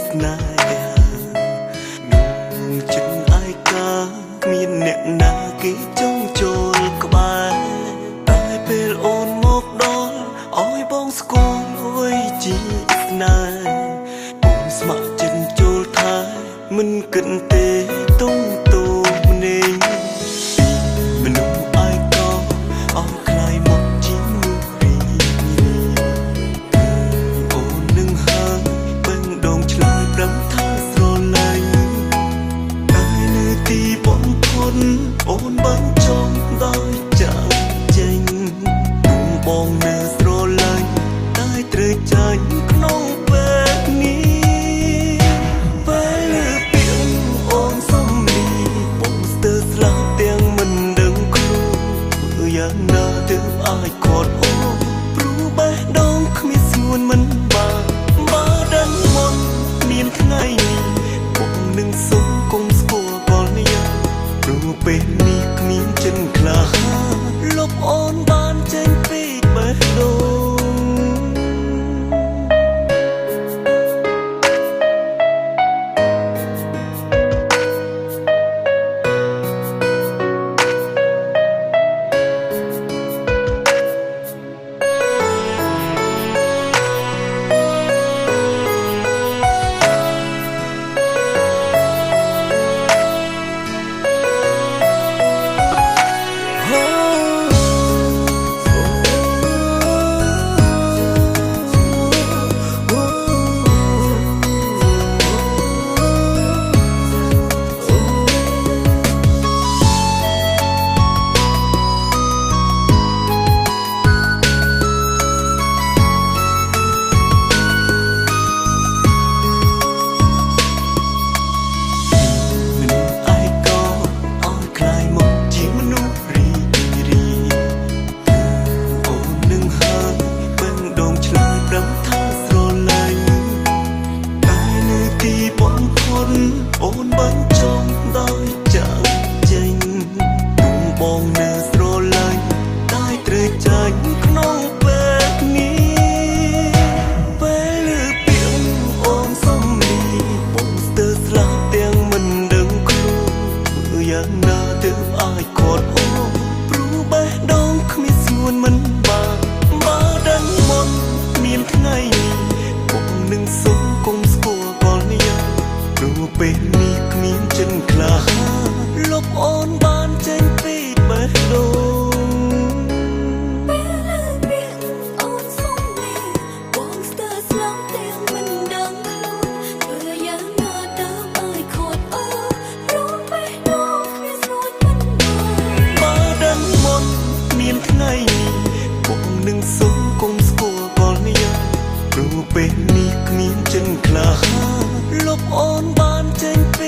ស្នេហានឹងចិត្តឯកាគ្មានអ្នកណាគេចង់ចូលក្បែរតែពេលអូនមកដល់អោយបងស្គាល់អ្វីជាស្នេហ៍អូនស្ម័គ្រចិត្តចូលថែមិនគិតទេទុំតូម្នេញមនុស្សឯកាអោយខ្លាយមកជាមនុស្សរីអូននឹងហើយបេះដូងឆ្លើយប្រំថាស្រឡាញ់តែនៅទីបំផុតអូនបានចង់ដោយចាក់ចេញបងនៅស្រឡាញ់តែត្រូវចាញ់ក្នុងពេលនេះពេលលើពីអូនសំលីបងស្ទើរស្លាប់ទាំងមិនដឹងខ្លួនធ្វើយ៉ាងណាទើបអាចខត់អូនព្រោះបេះដូងគ្មានស្ងួនមិនបានបើដឹងមុនមានថ្ងៃនេះបងនឹងសុំគុំស្គាល់កលយ៉ាងព្រោះពេលនេះគ្មានចិនក្លាហាលុបអូនបានចេញពីបេះដូងអូនបានចង់ដោយចាក់ចេញបងនៅស្រឡាញ់តែត្រូវចាញ់ក្នុងពេលនេះពេលលើពីអូនសំលីបងស្ទើរស្លាប់ទាំងមិនដឹងខ្លួនធ្វើយ៉ាងណាទើបអាចខត់អូនព្រោះបេះដូងគ្មានស្ងួនមិនបានបើដឹងមុនមានថ្ងៃនេះបងនឹងសុំគុំស្គាល់កលយ៉ាងព្រោះពេលនេះគ្មានចិនក្លាហាលុបអូនបានចេញពីបេះដូងពេលលើពីអូនសំលីបងស្ទើរស្លាប់ទាំងមិនដឹងខ្លួនធ្វើយ៉ាងណាទៅឲ្យខត់អូព្រោះបេះដូងគ្មានស្រួលមិនបើដឹងមុនមានថ្ងៃនេះបងនឹងសុំគុំស្គាល់កលយ៉ាងព្រោះពេលនេះគ្មានចិនក្លាហាលុបអូនបានចេញពី